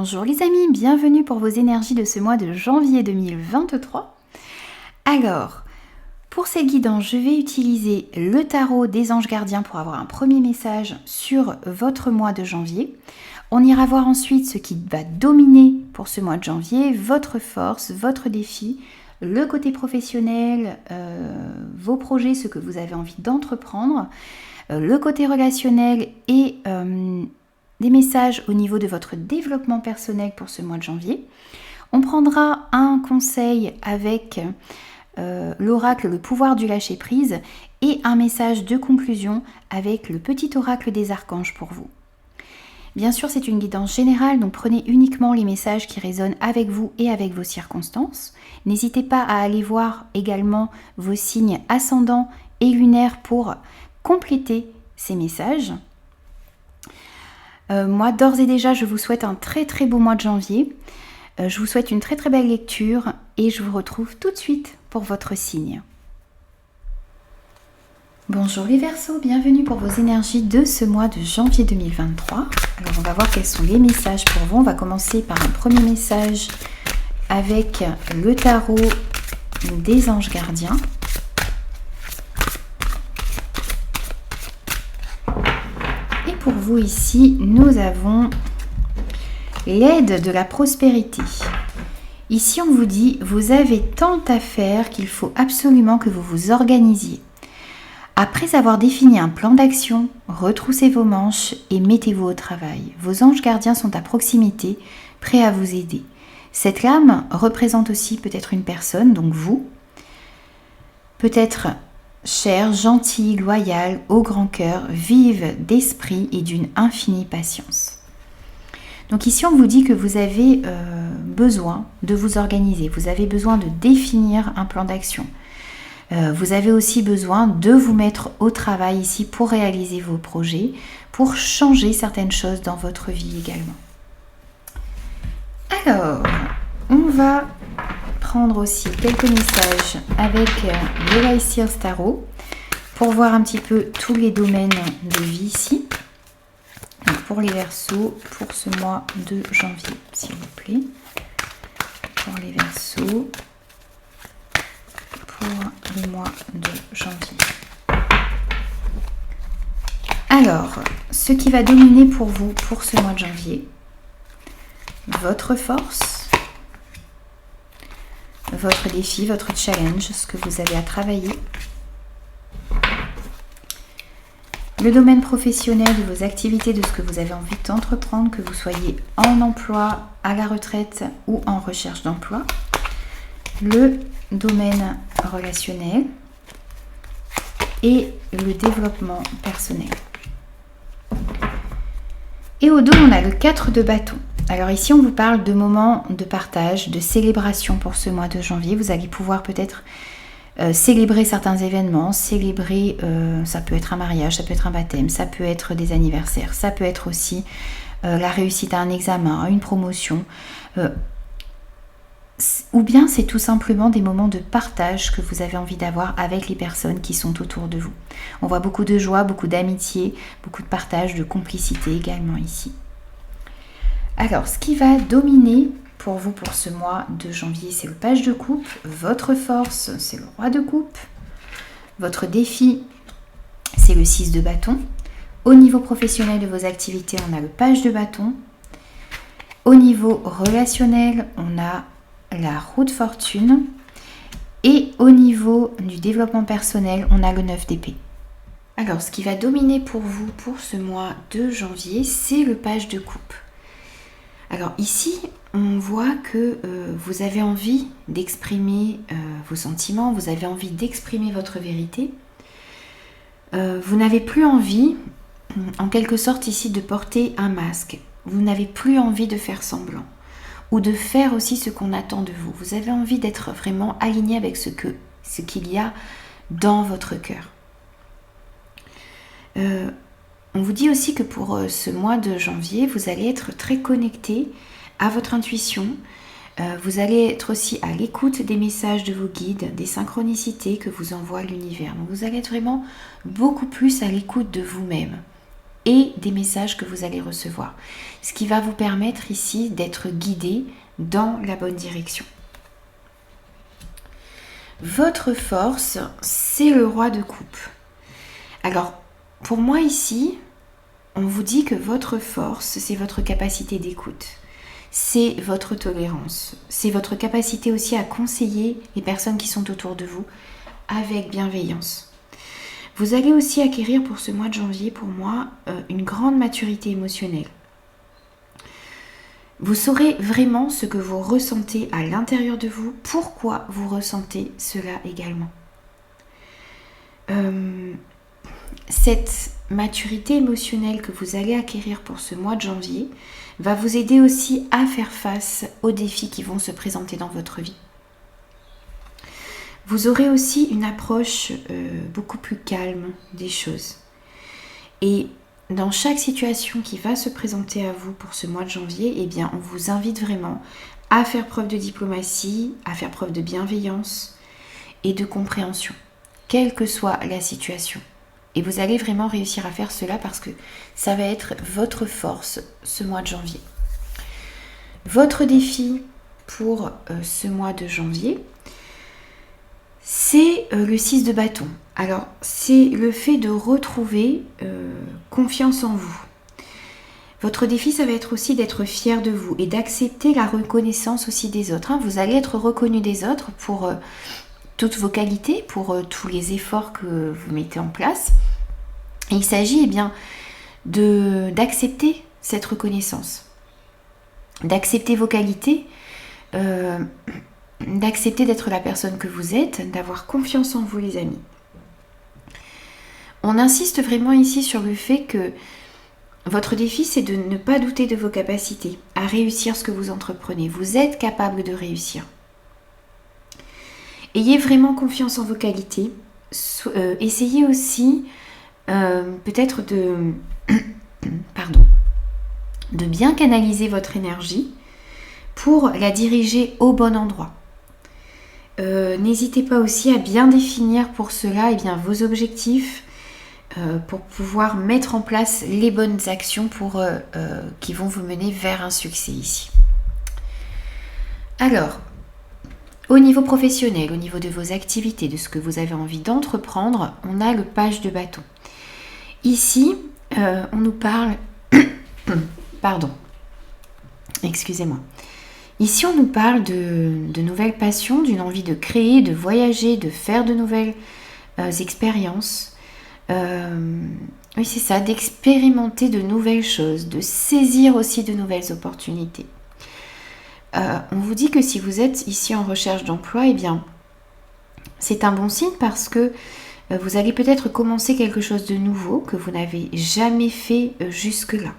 Bonjour les amis, bienvenue pour vos énergies de ce mois de janvier 2023. Alors, pour cette guidance, je vais utiliser le tarot des anges gardiens pour avoir un premier message sur votre mois de janvier. On ira voir ensuite ce qui va dominer pour ce mois de janvier, votre force, votre défi, le côté professionnel, vos projets, ce que vous avez envie d'entreprendre, le côté relationnel et des messages au niveau de votre développement personnel pour ce mois de janvier. On prendra un conseil avec l'oracle, le pouvoir du lâcher-prise, et un message de conclusion avec le petit oracle des archanges pour vous. Bien sûr, c'est une guidance générale, donc prenez uniquement les messages qui résonnent avec vous et avec vos circonstances. N'hésitez pas à aller voir également vos signes ascendants et lunaires pour compléter ces messages. Moi, d'ores et déjà, je vous souhaite un très très beau mois de janvier. Je vous souhaite une très très belle lecture et je vous retrouve tout de suite pour votre signe. Bonjour les Verseaux, bienvenue pour vos énergies de ce mois de janvier 2023. Alors on va voir quels sont les messages pour vous. On va commencer par un premier message avec le tarot des anges gardiens. Et pour vous ici, nous avons l'aide de la prospérité. Ici, on vous dit, vous avez tant à faire qu'il faut absolument que vous vous organisiez. Après avoir défini un plan d'action, retroussez vos manches et mettez-vous au travail. Vos anges gardiens sont à proximité, prêts à vous aider. Cette lame représente aussi peut-être une personne, donc vous, peut-être chère, gentille, loyale, au grand cœur, vive d'esprit et d'une infinie patience. Donc ici, on vous dit que vous avez besoin de vous organiser, vous avez besoin de définir un plan d'action. Vous avez aussi besoin de vous mettre au travail ici pour réaliser vos projets, pour changer certaines choses dans votre vie également. Alors, on va prendre aussi quelques messages avec le High Seers Tarot pour voir un petit peu tous les domaines de vie ici. Donc pour les Verseaux, pour ce mois de janvier, s'il vous plaît. Pour les Verseaux, pour le mois de janvier. Alors, ce qui va dominer pour vous pour ce mois de janvier, votre force, votre défi, votre challenge, ce que vous avez à travailler, le domaine professionnel de vos activités, de ce que vous avez envie d'entreprendre, que vous soyez en emploi, à la retraite ou en recherche d'emploi, le domaine relationnel et le développement personnel. Et au dos, on a le 4 de bâton. Alors ici, on vous parle de moments de partage, de célébration pour ce mois de janvier. Vous allez pouvoir peut-être célébrer certains événements, célébrer, ça peut être un mariage, ça peut être un baptême, ça peut être des anniversaires, ça peut être aussi la réussite à un examen, à une promotion, ou bien c'est tout simplement des moments de partage que vous avez envie d'avoir avec les personnes qui sont autour de vous. On voit beaucoup de joie, beaucoup d'amitié, beaucoup de partage, de complicité également ici. Alors, ce qui va dominer pour vous pour ce mois de janvier, c'est le page de coupe. Votre force, c'est le roi de coupe. Votre défi, c'est le 6 de bâton. Au niveau professionnel de vos activités, on a le page de bâton. Au niveau relationnel, on a la roue de fortune. Et au niveau du développement personnel, on a le 9 d'épée. Alors, ce qui va dominer pour vous pour ce mois de janvier, c'est le page de coupe. Alors ici, on voit que vous avez envie d'exprimer vos sentiments, vous avez envie d'exprimer votre vérité. Vous n'avez plus envie, en quelque sorte ici, de porter un masque. Vous n'avez plus envie de faire semblant ou de faire aussi ce qu'on attend de vous. Vous avez envie d'être vraiment aligné avec ce qu'il y a dans votre cœur. On vous dit aussi que pour ce mois de janvier, vous allez être très connecté à votre intuition. Vous allez être aussi à l'écoute des messages de vos guides, des synchronicités que vous envoie l'univers. Donc vous allez être vraiment beaucoup plus à l'écoute de vous-même. et des messages que vous allez recevoir. Ce qui va vous permettre ici d'être guidé dans la bonne direction. Votre force, c'est le roi de coupe. Alors, pour moi ici, on vous dit que votre force, c'est votre capacité d'écoute. C'est votre tolérance. C'est votre capacité aussi à conseiller les personnes qui sont autour de vous avec bienveillance. Vous allez aussi acquérir pour ce mois de janvier, pour moi, une grande maturité émotionnelle. Vous saurez vraiment ce que vous ressentez à l'intérieur de vous, pourquoi vous ressentez cela également. Cette maturité émotionnelle que vous allez acquérir pour ce mois de janvier va vous aider aussi à faire face aux défis qui vont se présenter dans votre vie. Vous aurez aussi une approche beaucoup plus calme des choses. Et dans chaque situation qui va se présenter à vous pour ce mois de janvier, eh bien, on vous invite vraiment à faire preuve de diplomatie, à faire preuve de bienveillance et de compréhension, quelle que soit la situation. Et vous allez vraiment réussir à faire cela parce que ça va être votre force ce mois de janvier. Votre défi pour ce mois de janvier, c'est le 6 de bâton. Alors, c'est le fait de retrouver confiance en vous. Votre défi, ça va être aussi d'être fier de vous et d'accepter la reconnaissance aussi des autres. Vous allez être reconnu des autres pour toutes vos qualités, pour tous les efforts que vous mettez en place. Et il s'agit bien d'accepter cette reconnaissance, d'accepter vos qualités, d'accepter d'être la personne que vous êtes, d'avoir confiance en vous les amis. On insiste vraiment ici sur le fait que votre défi c'est de ne pas douter de vos capacités à réussir ce que vous entreprenez. Vous êtes capable de réussir. Ayez vraiment confiance en vos qualités. Essayez aussi peut-être de bien canaliser votre énergie pour la diriger au bon endroit. N'hésitez pas aussi à bien définir pour cela vos objectifs pour pouvoir mettre en place les bonnes actions qui vont vous mener vers un succès ici. Alors, au niveau professionnel, au niveau de vos activités, de ce que vous avez envie d'entreprendre, on a le page de bâton. Ici, on nous parle... Pardon. Excusez-moi. Ici, on nous parle de nouvelles passions, d'une envie de créer, de voyager, de faire de nouvelles expériences. Oui, c'est ça, d'expérimenter de nouvelles choses, de saisir aussi de nouvelles opportunités. On vous dit que si vous êtes ici en recherche d'emploi, c'est un bon signe parce que vous allez peut-être commencer quelque chose de nouveau que vous n'avez jamais fait jusque-là.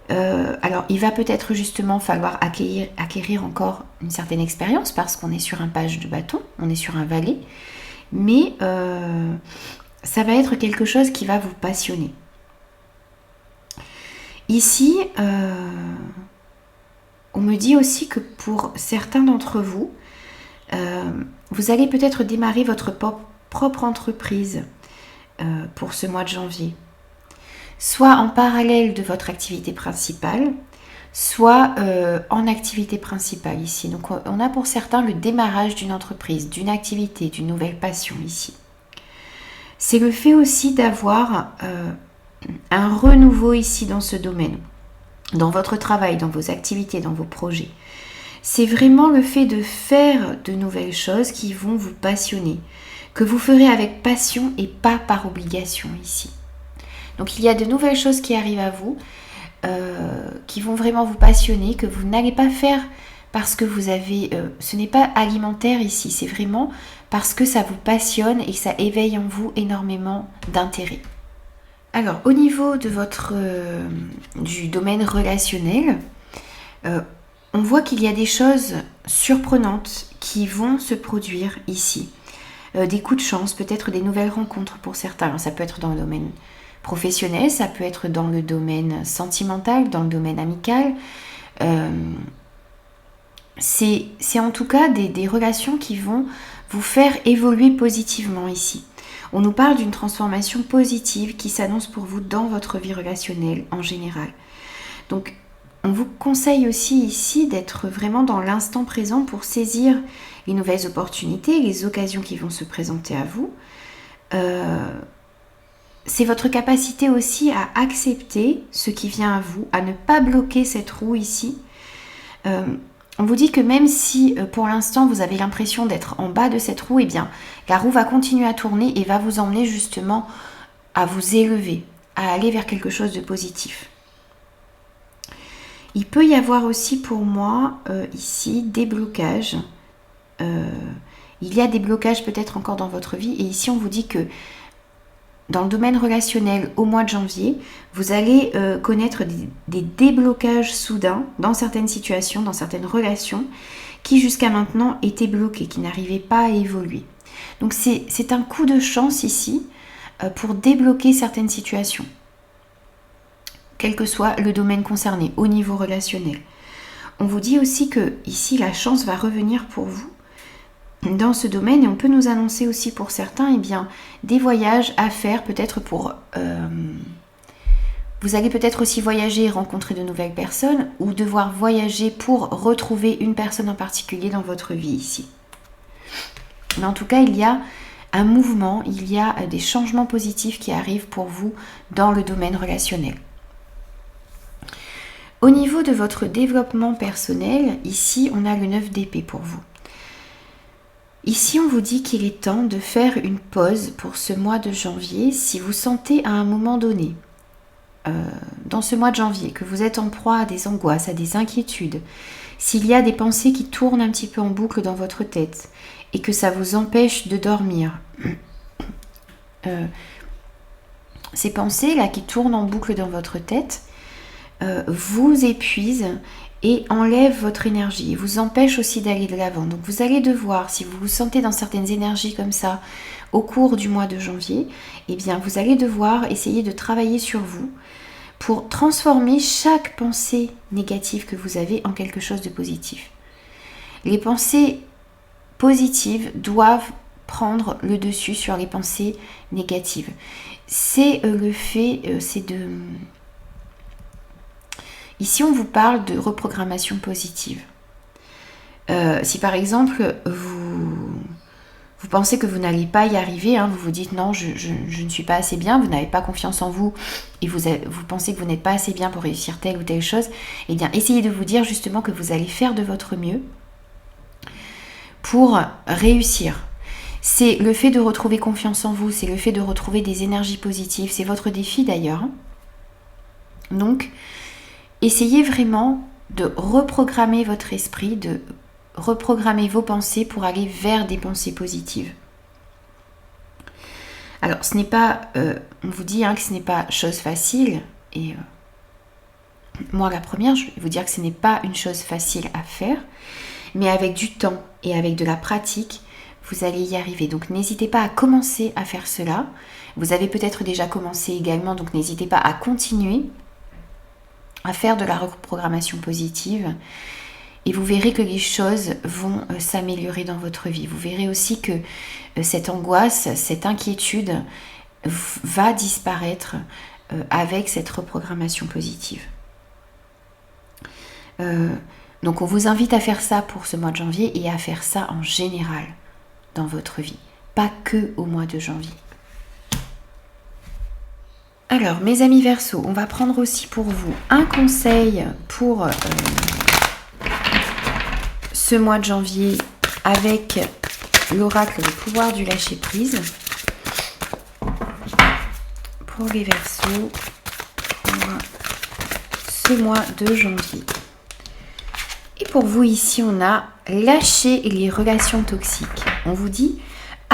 Alors, il va peut-être justement falloir acquérir encore une certaine expérience parce qu'on est sur un page de bâton, on est sur un valet, mais ça va être quelque chose qui va vous passionner. Ici, on me dit aussi que pour certains d'entre vous, vous allez peut-être démarrer votre propre entreprise pour ce mois de janvier. Soit en parallèle de votre activité principale, soit en activité principale ici. Donc on a pour certains le démarrage d'une entreprise, d'une activité, d'une nouvelle passion ici. C'est le fait aussi d'avoir un renouveau ici dans ce domaine, dans votre travail, dans vos activités, dans vos projets. C'est vraiment le fait de faire de nouvelles choses qui vont vous passionner, que vous ferez avec passion et pas par obligation ici. Donc il y a de nouvelles choses qui arrivent à vous, qui vont vraiment vous passionner, que vous n'allez pas faire parce que vous avez... ce n'est pas alimentaire ici, c'est vraiment parce que ça vous passionne et que ça éveille en vous énormément d'intérêt. Alors au niveau de du domaine relationnel, on voit qu'il y a des choses surprenantes qui vont se produire ici. Des coups de chance, peut-être des nouvelles rencontres pour certains. Alors, ça peut être dans le domaine professionnel, ça peut être dans le domaine sentimental, dans le domaine amical. C'est en tout cas des relations qui vont vous faire évoluer positivement ici. On nous parle d'une transformation positive qui s'annonce pour vous dans votre vie relationnelle en général. Donc, on vous conseille aussi ici d'être vraiment dans l'instant présent pour saisir les nouvelles opportunités, les occasions qui vont se présenter à vous. C'est votre capacité aussi à accepter ce qui vient à vous, à ne pas bloquer cette roue ici. On vous dit que même si pour l'instant vous avez l'impression d'être en bas de cette roue, eh bien la roue va continuer à tourner et va vous emmener justement à vous élever, à aller vers quelque chose de positif. Il peut y avoir aussi pour moi ici des blocages. Il y a des blocages peut-être encore dans votre vie et ici on vous dit que dans le domaine relationnel au mois de janvier, vous allez connaître des déblocages soudains dans certaines situations, dans certaines relations qui jusqu'à maintenant étaient bloquées, qui n'arrivaient pas à évoluer. Donc c'est un coup de chance ici pour débloquer certaines situations, quel que soit le domaine concerné au niveau relationnel. On vous dit aussi que ici la chance va revenir pour vous dans ce domaine et on peut nous annoncer aussi pour certains des voyages à faire peut-être pour... vous allez peut-être aussi voyager et rencontrer de nouvelles personnes ou devoir voyager pour retrouver une personne en particulier dans votre vie ici. Mais en tout cas, il y a un mouvement, il y a des changements positifs qui arrivent pour vous dans le domaine relationnel. Au niveau de votre développement personnel, ici on a le 9 d'épée pour vous. Ici, on vous dit qu'il est temps de faire une pause pour ce mois de janvier si vous sentez à un moment donné, dans ce mois de janvier, que vous êtes en proie à des angoisses, à des inquiétudes, s'il y a des pensées qui tournent un petit peu en boucle dans votre tête et que ça vous empêche de dormir. Ces pensées-là qui tournent en boucle dans votre tête vous épuisent et enlève votre énergie, vous empêche aussi d'aller de l'avant. Donc vous allez devoir, si vous vous sentez dans certaines énergies comme ça au cours du mois de janvier, eh bien vous allez devoir essayer de travailler sur vous pour transformer chaque pensée négative que vous avez en quelque chose de positif. Les pensées positives doivent prendre le dessus sur les pensées négatives. C'est le fait, c'est de... Ici, on vous parle de reprogrammation positive. Si par exemple, vous pensez que vous n'allez pas y arriver, vous vous dites non, je ne suis pas assez bien, vous n'avez pas confiance en vous et vous pensez que vous n'êtes pas assez bien pour réussir telle ou telle chose, eh bien, essayez de vous dire justement que vous allez faire de votre mieux pour réussir. C'est le fait de retrouver confiance en vous, c'est le fait de retrouver des énergies positives, c'est votre défi d'ailleurs. Donc, essayez vraiment de reprogrammer votre esprit, de reprogrammer vos pensées pour aller vers des pensées positives. Alors, ce n'est pas, on vous dit que ce n'est pas chose facile, et moi la première, je vais vous dire que ce n'est pas une chose facile à faire, mais avec du temps et avec de la pratique, vous allez y arriver. Donc, n'hésitez pas à commencer à faire cela. Vous avez peut-être déjà commencé également, donc n'hésitez pas à continuer à faire de la reprogrammation positive et vous verrez que les choses vont s'améliorer dans votre vie. Vous verrez aussi que cette angoisse, cette inquiétude va disparaître avec cette reprogrammation positive. Donc on vous invite à faire ça pour ce mois de janvier et à faire ça en général dans votre vie, pas que au mois de janvier. Alors, mes amis Verseaux, on va prendre aussi pour vous un conseil pour ce mois de janvier avec l'oracle Le pouvoir du lâcher-prise. Pour les Verseaux, pour ce mois de janvier. Et pour vous ici, on a lâcher les relations toxiques. On vous dit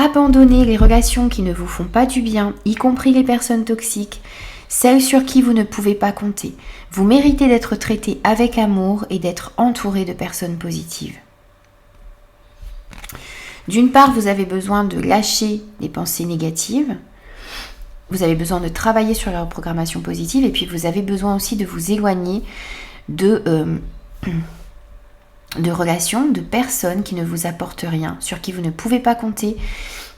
abandonnez les relations qui ne vous font pas du bien, y compris les personnes toxiques, celles sur qui vous ne pouvez pas compter. Vous méritez d'être traité avec amour et d'être entouré de personnes positives. D'une part, vous avez besoin de lâcher les pensées négatives. Vous avez besoin de travailler sur la reprogrammation positive et puis vous avez besoin aussi de vous éloigner de relations, de personnes qui ne vous apportent rien, sur qui vous ne pouvez pas compter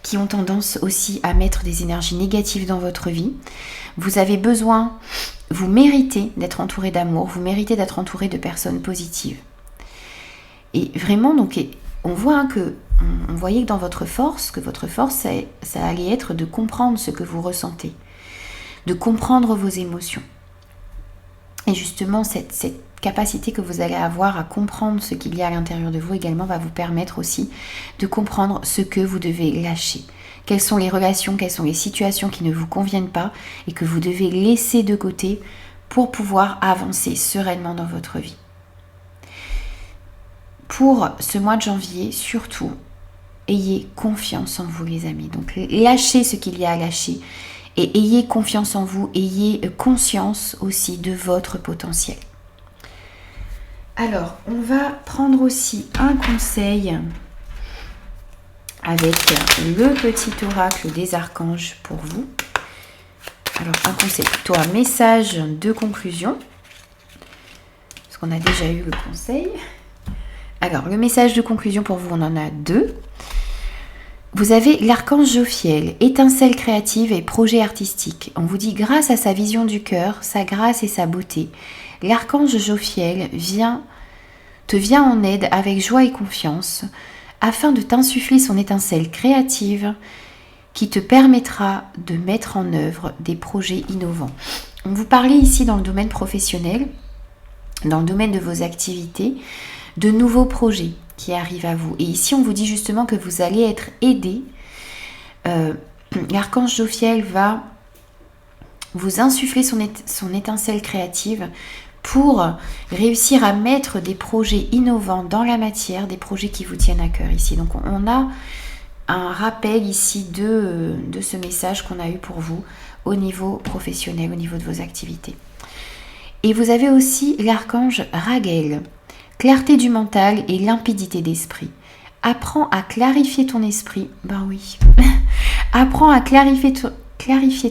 qui ont tendance aussi à mettre des énergies négatives dans votre vie. Vous avez besoin, vous méritez d'être entouré d'amour, vous méritez d'être entouré de personnes positives. Et vraiment, donc, on voit on voyait que dans votre force, ça allait être de comprendre ce que vous ressentez, de comprendre vos émotions. Et justement, cette capacité que vous allez avoir à comprendre ce qu'il y a à l'intérieur de vous également va vous permettre aussi de comprendre ce que vous devez lâcher. Quelles sont les relations, quelles sont les situations qui ne vous conviennent pas et que vous devez laisser de côté pour pouvoir avancer sereinement dans votre vie. Pour ce mois de janvier, surtout, ayez confiance en vous les amis. Donc lâchez ce qu'il y a à lâcher et ayez confiance en vous, ayez conscience aussi de votre potentiel. Alors, on va prendre aussi un conseil avec le petit oracle des archanges pour vous. Alors, un conseil, plutôt un message de conclusion, parce qu'on a déjà eu le conseil. Alors, le message de conclusion pour vous, on en a 2. Vous avez l'archange Jophiel, étincelle créative et projet artistique. On vous dit, grâce à sa vision du cœur, sa grâce et sa beauté, l'archange Jophiel te vient en aide avec joie et confiance afin de t'insuffler son étincelle créative qui te permettra de mettre en œuvre des projets innovants. On vous parlait ici dans le domaine professionnel, dans le domaine de vos activités, de nouveaux projets qui arrivent à vous. Et ici, on vous dit justement que vous allez être aidé. L'archange Jophiel va vous insuffler son étincelle créative pour réussir à mettre des projets innovants dans la matière, des projets qui vous tiennent à cœur ici. Donc on a un rappel ici de ce message qu'on a eu pour vous au niveau professionnel, au niveau de vos activités. Et vous avez aussi l'archange Raguel, clarté du mental et limpidité d'esprit. Apprends à clarifier ton esprit. Ben oui. Apprends à clarifier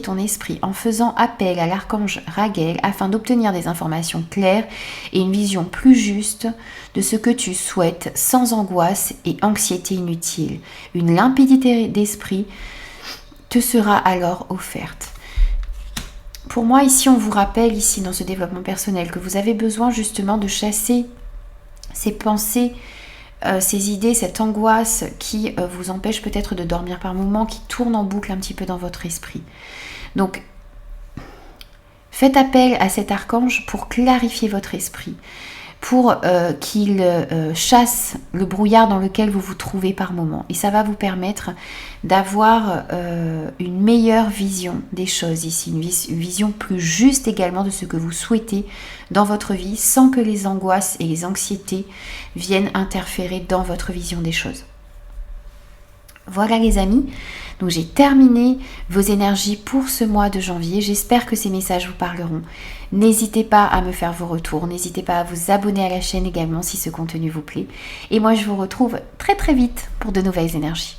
ton esprit en faisant appel à l'archange Raguel afin d'obtenir des informations claires et une vision plus juste de ce que tu souhaites sans angoisse et anxiété inutile. Une limpidité d'esprit te sera alors offerte. Pour moi, ici, on vous rappelle, ici, dans ce développement personnel, que vous avez besoin justement de chasser ces pensées, ces idées, cette angoisse qui vous empêche peut-être de dormir par moments, qui tourne en boucle un petit peu dans votre esprit. Donc, faites appel à cet archange pour clarifier votre esprit, pour qu'il chasse le brouillard dans lequel vous vous trouvez par moment. Et ça va vous permettre d'avoir une meilleure vision des choses ici, une vision plus juste également de ce que vous souhaitez dans votre vie, sans que les angoisses et les anxiétés viennent interférer dans votre vision des choses. Voilà les amis, donc j'ai terminé vos énergies pour ce mois de janvier. J'espère que ces messages vous parleront. N'hésitez pas à me faire vos retours, n'hésitez pas à vous abonner à la chaîne également si ce contenu vous plaît. Et moi je vous retrouve très très vite pour de nouvelles énergies.